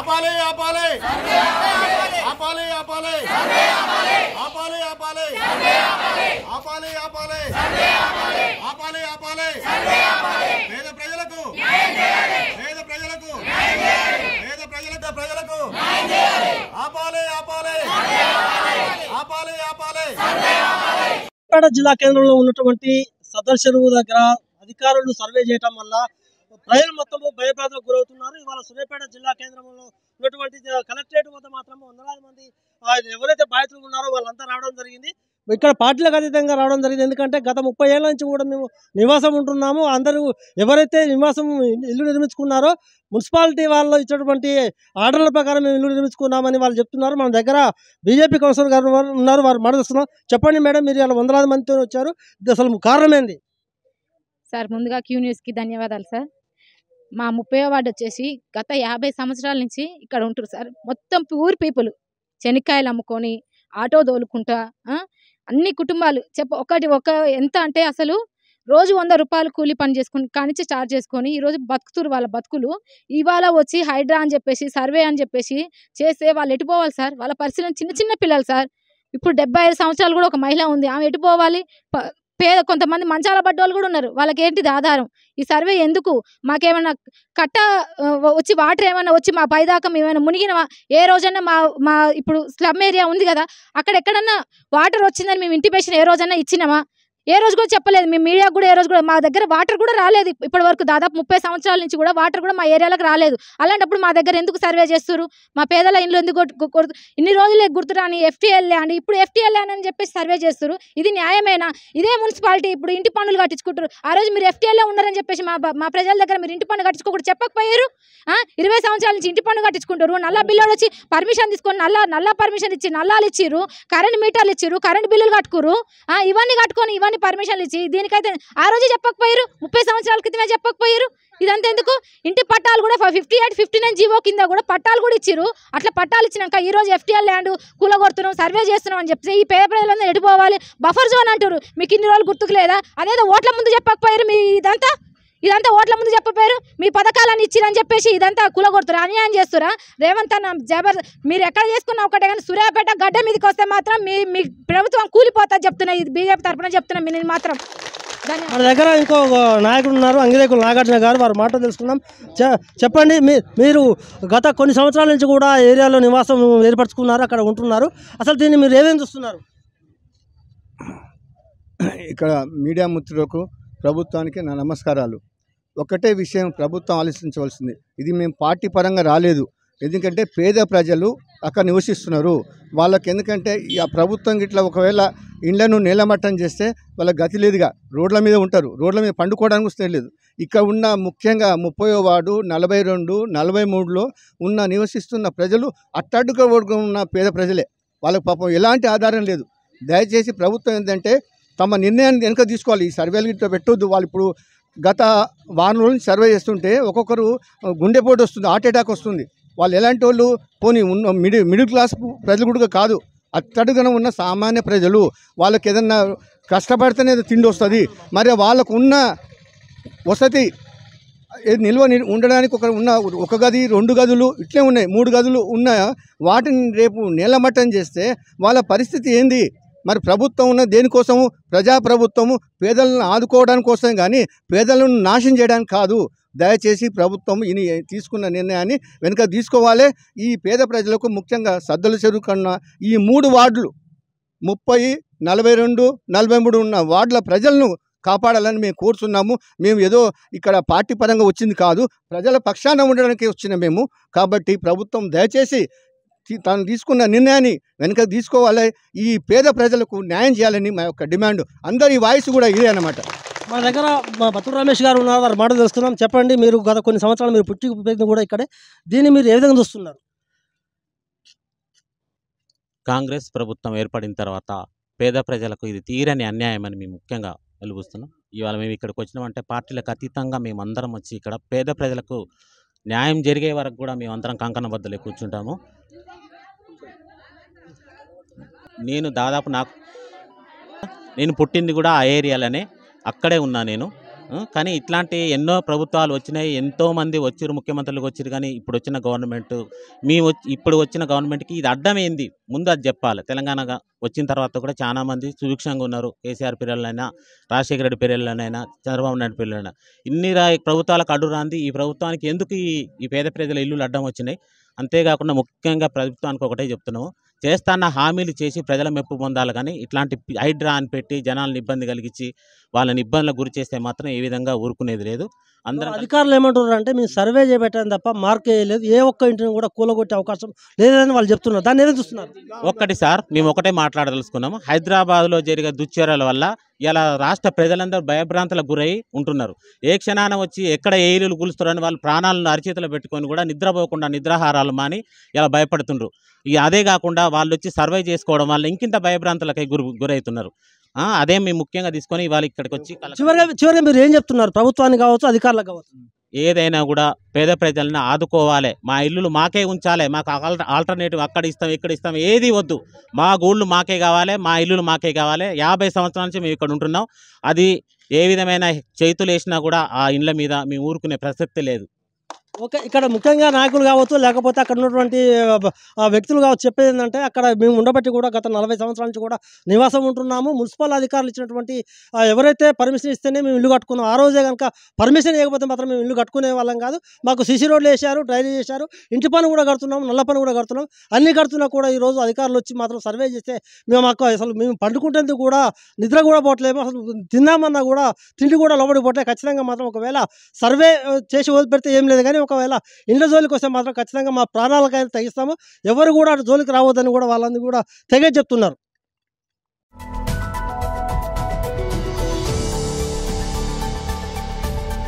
ఆపాలి ఆపాలి ఆపాలి ఆపాలి ఆపాలి ఆపాలి ఆపాలి ఆపాలి ఆపాలి ఆపాలి పేద ప్రజలకు పేద ప్రజలకు పేద ప్రజలకు ఆపాలి ఆపాలి ఆపాలి ఆపాలి. సూర్యాపేట జిల్లా కేంద్రంలో ఉన్నటువంటి సదర్ చెరువు దగ్గర అధికారులు సర్వే చేయడం వల్ల ప్రజలు మొత్తము భయభ్రాంతులకు గురవుతున్నారు. ఇవాళ సూర్యాపేట జిల్లా కేంద్రంలో ఉన్నటువంటి కలెక్టరేట్ వద్ద మాత్రం వందలాది మంది ఎవరైతే బాధితులు ఉన్నారో వాళ్ళంతా రావడం జరిగింది. ఇక్కడ పార్టీలకు అతీతంగా రావడం జరిగింది. ఎందుకంటే గత 30 ఏళ్ల నుంచి కూడా మేము నివాసం ఉంటున్నాము. అందరూ ఎవరైతే నివాసం ఇల్లు నిర్మించుకున్నారో మున్సిపాలిటీ వాళ్ళు ఇచ్చినటువంటి ఆర్డర్ల ప్రకారం మేము ఇల్లు నిర్మించుకున్నామని వాళ్ళు చెప్తున్నారు. మన దగ్గర బీజేపీ కౌన్సిలర్ గారు ఉన్నారు, వారు మాట్లాడుతున్నాం. చెప్పండి మేడం, మీరు ఇలా వందలాది మందితో వచ్చారు, ఇది అసలు కారణం ఏంది? సార్, ముందుగా క్యూ న్యూస్కి ధన్యవాదాలు సార్. మా 30వ వార్డు వచ్చేసి గత 50 సంవత్సరాల నుంచి ఇక్కడ ఉంటారు సార్. మొత్తం పూర్ పీపుల్ శనక్కాయలు అమ్ముకొని ఆటో దోలుకుంటా అన్ని కుటుంబాలు ఎంత అంటే అసలు రోజు 100 రూపాయలు కూలీ పని చేసుకుని కానిచ్చి చార్జ్ చేసుకొని ఈరోజు బతుకుతురు వాళ్ళ బతుకులు. ఇవాళ వచ్చి హైడ్రా అని చెప్పేసి సర్వే అని చెప్పేసి చేస్తే వాళ్ళు ఎటుపోవాలి సార్? వాళ్ళ పరిస్థితి చిన్న చిన్న పిల్లలు సార్. ఇప్పుడు 75 సంవత్సరాలు కూడా ఒక మహిళ ఉంది, ఆమె ఎటుపోవాలి? కొంతమంది మంచాల పడ్డోళ్ళు కూడా ఉన్నారు. వాళ్ళకి ఏంటిది ఆధారం? ఈ సర్వే ఎందుకు? మాకేమైనా వచ్చి వాటర్ ఏమైనా వచ్చి మా పైదాకా ఏమైనా మునిగినవా? ఏ రోజన్నా మా ఇప్పుడు స్లమ్ ఏరియా ఉంది కదా, అక్కడ ఎక్కడన్నా వాటర్ వచ్చిందని మేము ఇంటిమేషన్ ఏ రోజన్నా ఇచ్చినామా? ఏ రోజు కూడా చెప్పలేదు. మేము మీడియాకు కూడా ఏ రోజు కూడా మా దగ్గర వాటర్ కూడా రాలేదు. ఇప్పటి వరకు దాదాపు 30 సంవత్సరాల నుంచి కూడా వాటర్ కూడా మా ఏరియాలకు రాలేదు. అలాంటప్పుడు మా దగ్గర ఎందుకు సర్వే చేస్తారు? మా పేదల ఇండ్లు ఎందుకు ఇన్ని రోజులే గుర్తురాని ఎఫ్టీఎల్ఏ అని ఇప్పుడు ఎఫ్టీఎల్ఏ అని చెప్పేసి సర్వే చేస్తారు. ఇది న్యాయమేనా? ఇదే మున్సిపాలిటీ ఇప్పుడు ఇంటి పన్నులు కట్టించుకుంటారు. ఆ రోజు మీరు ఎఫ్టీఎల్ఏ ఉన్నారని చెప్పేసి మా ప్రజల దగ్గర మీరు ఇంటి పన్ను కట్టించుకోకూడదు చెప్పకపోయారు? 20 సంవత్సరాల నుంచి ఇంటి పన్ను కట్టించుకుంటారు. నల్లా బిల్లుడు వచ్చి పర్మిషన్ తీసుకొని నల్లా పర్మిషన్ ఇచ్చి నల్లాలు ఇచ్చిర్రు, కరెంట్ మీటర్లు ఇచ్చిర్రు, కరెంట్ బిల్లులు కట్టుకురు. ఇవన్నీ కట్టుకొని ఇవన్నీ పర్మిషన్లు ఇచ్చి దీనికైతే ఆ రోజే చెప్పకపోయారు? 30 సంవత్సరాల క్రితమే చెప్పకపోయారు? ఇదంతా ఎందుకు? ఇంటి పట్టాలు కూడా 58, 59 జీవో కింద కూడా పట్టాలు కూడా ఇచ్చిర్రు. అట్లా పట్టాలు ఇచ్చినాక ఈ రోజు ఎఫ్టీఎల్ ల్యాండ్ కూలగొడుతున్నాం, సర్వే చేస్తున్నాం అని చెప్తే ఈ పేద ప్రజలందరూ ఎడిపోవాలి? బఫర్ జోన్ అంటారు. మీకు ఇన్ని రోజులు గుర్తుకు లేదా? అదేదో ఓట్ల ముందు చెప్పకపోయారు? ఇదంతా ఓట్ల ముందు చెప్పపోయారు? మీ పథకాలను ఇచ్చిరని చెప్పేసి ఇదంతా కూలగొడుతురా, అన్యాయం చేస్తురా? రేవంత్ అన్న మీరు ఎక్కడ చేసుకున్నా ఒకటే, కానీ సూర్యాపేట గడ్డ మీదకి వస్తే మాత్రం మీ ప్రభుత్వం కూలిపోతా చెప్తున్నా. ఇది బీజేపీ తరఫున చెప్తున్నా నేను మాత్రం. మన దగ్గర ఇంకో నాయకుడు ఉన్నారు, అంగిరేకుల నాగార్జున గారు, వారు మాట తెలుసుకుందాం. చెప్పండి, మీరు గత కొన్ని సంవత్సరాల నుంచి కూడా ఏరియాలో నివాసం ఏర్పరచుకున్నారు, అక్కడ ఉంటున్నారు. అసలు దీన్ని మీరు ఏమేమి చూస్తున్నారు? ఇక్కడ మీడియా మిత్రులకు ప్రభుత్వానికి నా నమస్కారాలు. ఒకటే విషయం ప్రభుత్వం ఆలోచించవలసింది, ఇది మేము పార్టీ పరంగా రాలేదు. ఎందుకంటే పేద ప్రజలు అక్కడ నివసిస్తున్నారు. వాళ్ళకి ఎందుకంటే ఆ ప్రభుత్వం గిట్లా ఒకవేళ ఇండ్లను నేలమట్టం చేస్తే వాళ్ళ గతి లేదుగా, రోడ్ల మీద ఉంటారు, రోడ్ల మీద పండుకోవడానికి వస్తే లేదు. ఇక్కడ ఉన్న ముఖ్యంగా 30వ వార్డు 42, 43లో నివసిస్తున్న ప్రజలు అట్టడుగు వర్గం ఉన్న పేద ప్రజలే. వాళ్ళకి పాపం ఎలాంటి ఆధారం లేదు. దయచేసి ప్రభుత్వం ఏంటంటే తమ నిర్ణయాన్ని వెనుక తీసుకోవాలి. ఈ సర్వేలు గిట్లా పెట్టొద్దు. వాళ్ళు ఇప్పుడు గత వారం రోజుల నుంచి సర్వే చేస్తుంటే ఒక్కొక్కరు గుండెపోటు వస్తుంది, హార్ట్ అటాక్ వస్తుంది. వాళ్ళు ఎలాంటి వాళ్ళు? పోనీ మిడిల్ క్లాస్ ప్రజలు కూడా కాదు, అట్టడుగున ఉన్న సామాన్య ప్రజలు. వాళ్ళకి ఏదన్నా కష్టపడితేనే తిండి వస్తుంది. మరి వాళ్ళకు ఉన్న వసతి నిల్వ ఉండడానికి ఒక గది 2 గదులు ఇట్లే ఉన్నాయి, 3 గదులు ఉన్నాయి. వాటిని రేపు నేలమట్టం చేస్తే వాళ్ళ పరిస్థితి ఏంది? మరి ప్రభుత్వం ఉన్న దేనికోసము? ప్రజాప్రభుత్వము పేదలను ఆదుకోవడానికి కోసం, కానీ పేదలను నాశనం చేయడానికి కాదు. దయచేసి ప్రభుత్వం తీసుకున్న నిర్ణయాన్ని వెనుక తీసుకోవాలి. ఈ పేద ప్రజలకు ముఖ్యంగా సద్దల చెరువు కన్నా ఈ 3 వార్డులు 30, 42, 43 ఉన్న వార్డుల ప్రజలను కాపాడాలని మేము కోరుతున్నాము. మేము ఏదో ఇక్కడ పార్టీ పరంగా వచ్చింది కాదు, ప్రజల పక్షాన ఉండడానికి వచ్చిన మేము. కాబట్టి ప్రభుత్వం దయచేసి తాను తీసుకున్న నిర్ణయాన్ని వెనుక తీసుకోవాలి. ఈ పేద ప్రజలకు న్యాయం చేయాలని మా యొక్క డిమాండ్. అందరి వాయిస్ కూడా ఇదే అన్నమాట. మా దగ్గర బతుల రమేష్ గారు ఉన్నారు, వారు మాట తెలుస్తున్నాం. చెప్పండి, మీరు గత కొన్ని సంవత్సరాలు మీరు పుట్టి పెరిగింది కూడా ఇక్కడే, దీన్ని మీరు ఏ విధంగా చూస్తున్నారు? కాంగ్రెస్ ప్రభుత్వం ఏర్పడిన తర్వాత పేద ప్రజలకు ఇది తీరని అన్యాయం అని మేము ముఖ్యంగా వెలుగుస్తున్నాం. ఇవాళ మేము ఇక్కడికి వచ్చినామంటే పార్టీలకు అతీతంగా మేమందరం వచ్చి ఇక్కడ పేద ప్రజలకు న్యాయం జరిగే వరకు కూడా మేమందరం కంకణబద్ధలే కూర్చుంటాము. నేను పుట్టింది కూడా ఆ ఏరియాలోనే, అక్కడే ఉన్నా నేను. కానీ ఇట్లాంటి ఎన్నో ప్రభుత్వాలు వచ్చినాయి, ఎంతోమంది వచ్చిరు, ముఖ్యమంత్రులకు వచ్చిరు. కానీ ఇప్పుడు వచ్చిన గవర్నమెంట్ ఇప్పుడు వచ్చిన గవర్నమెంట్కి ఇది అడ్డమైంది, ముందు అది చెప్పాలి. తెలంగాణ వచ్చిన తర్వాత కూడా చాలామంది సుభిక్షంగా ఉన్నారు. కేసీఆర్ పీరియడ్లైనా, రాజశేఖర రెడ్డి పీరియడ్లైనా, చంద్రబాబు నాయుడు పీరియడ్లైనా ఇన్ని ప్రభుత్వాలకు అడ్డు రాంది ఈ ప్రభుత్వానికి ఎందుకు ఈ పేద ప్రజల ఇల్లులు అడ్డం వచ్చినాయి. అంతేకాకుండా ముఖ్యంగా ప్రభుత్వానికి ఒకటే చెప్తున్నాము, చేస్తాన్న హామీలు చేసి ప్రజల మెప్పు పొందాలి. కానీ ఇట్లాంటి హైడ్రా అని పెట్టి జనాలను ఇబ్బంది కలిగించి వాళ్ళని ఇబ్బందులకు గురి చేస్తే మాత్రం ఏ విధంగా ఊరుకునేది లేదు. అందరం అధికారులు ఏమంటున్నారు అంటే మేము సర్వే చేయబెట్టాను తప్ప మార్క్ వేయలేదు, ఏ ఒక్క ఇంటిని కూడా కూలగొట్టే అవకాశం లేదని వాళ్ళు చెప్తున్నారు. దాన్ని ఏదో చూస్తున్నారు. ఒక్కటి సార్, మేము ఒకటే మాట్లాడదలుచుకున్నాము. హైదరాబాద్లో జరిగే దుశ్చర్యల వల్ల ఇలా రాష్ట్ర ప్రజలందరూ భయభ్రాంతులకు గురై ఉంటున్నారు. ఏ క్షణాన వచ్చి ఎక్కడ ఏ ఇల్లులు కూలుస్తారని వాళ్ళు ప్రాణాలను అరిచేతులు పెట్టుకొని కూడా నిద్రపోకుండా నిద్రాహారాలు మాని ఇలా భయపడుతుండ్రు. ఇక అదే కాకుండా వాళ్ళు వచ్చి సర్వే చేసుకోవడం వల్ల ఇంకింత భయభ్రాంతులకై గురవుతున్నారు. అదే మేము ముఖ్యంగా తీసుకొని ఇవాళ ఇక్కడికి వచ్చి చివరిగా మీరు ఏం చెప్తున్నారు ప్రభుత్వానికి కావచ్చు, అధికారులకు కావచ్చు? ఏదైనా కూడా పేద ప్రజలను ఆదుకోవాలి. మా ఇల్లులు మాకే ఉంచాలి. మాకు ఆల్టర్నేటివ్ అక్కడ ఇస్తాం ఇక్కడ ఇస్తాం ఏది వద్దు. మా గూళ్ళు మాకే కావాలి, మా ఇల్లులు మాకే కావాలి. 50 సంవత్సరాల నుంచి మేము ఇక్కడ ఉంటున్నాం. అది ఏ విధమైన చేతులు వేసినా కూడా ఆ ఇండ్ల మీద మేము ఊరుకునే ప్రసక్తి లేదు. ఓకే, ఇక్కడ ముఖ్యంగా నాయకులు కావచ్చు, లేకపోతే అక్కడ ఉన్నటువంటి వ్యక్తులు కావచ్చు చెప్పేది ఏంటంటే, అక్కడ మేము ఉండబట్టి కూడా గత 40 సంవత్సరాల నుంచి కూడా నివాసం ఉంటున్నాము. మున్సిపల్ అధికారులు ఇచ్చినటువంటి ఎవరైతే పర్మిషన్ ఇస్తేనే మేము ఇల్లు కట్టుకున్నాం. ఆ రోజే కనుక పర్మిషన్ ఇవ్వకపోతే మాత్రం మేము ఇల్లు కట్టుకునే వాళ్ళం కాదు. మాకు సిసి రోడ్లు వేశారు, డ్రైనేజ్ చేశారు, ఇంటి పని కూడా కడుతున్నాం, నల్ల పని కూడా కడుతున్నాం. అన్ని కడుతున్నా కూడా ఈరోజు అధికారులు వచ్చి మాత్రం సర్వే చేస్తే మాకు అసలు మేము పండుకుంటేందుకు కూడా నిద్ర కూడా పోవట్లేము. అసలు తిందామన్నా కూడా తిండి కూడా లోబడి పోతే ఖచ్చితంగా మాత్రం ఒకవేళ సర్వే చేసి వదిలిపెడితే ఏం లేదు. కానీ ఒకవేళ ఇండ్ల జోలికి వస్తే మాత్రం ఖచ్చితంగా మా ప్రాణాలకైనా తెగిస్తాము. ఎవరు కూడా జోలికి రావద్దని కూడా వాళ్ళందరూ కూడా తెగే చెప్తున్నారు.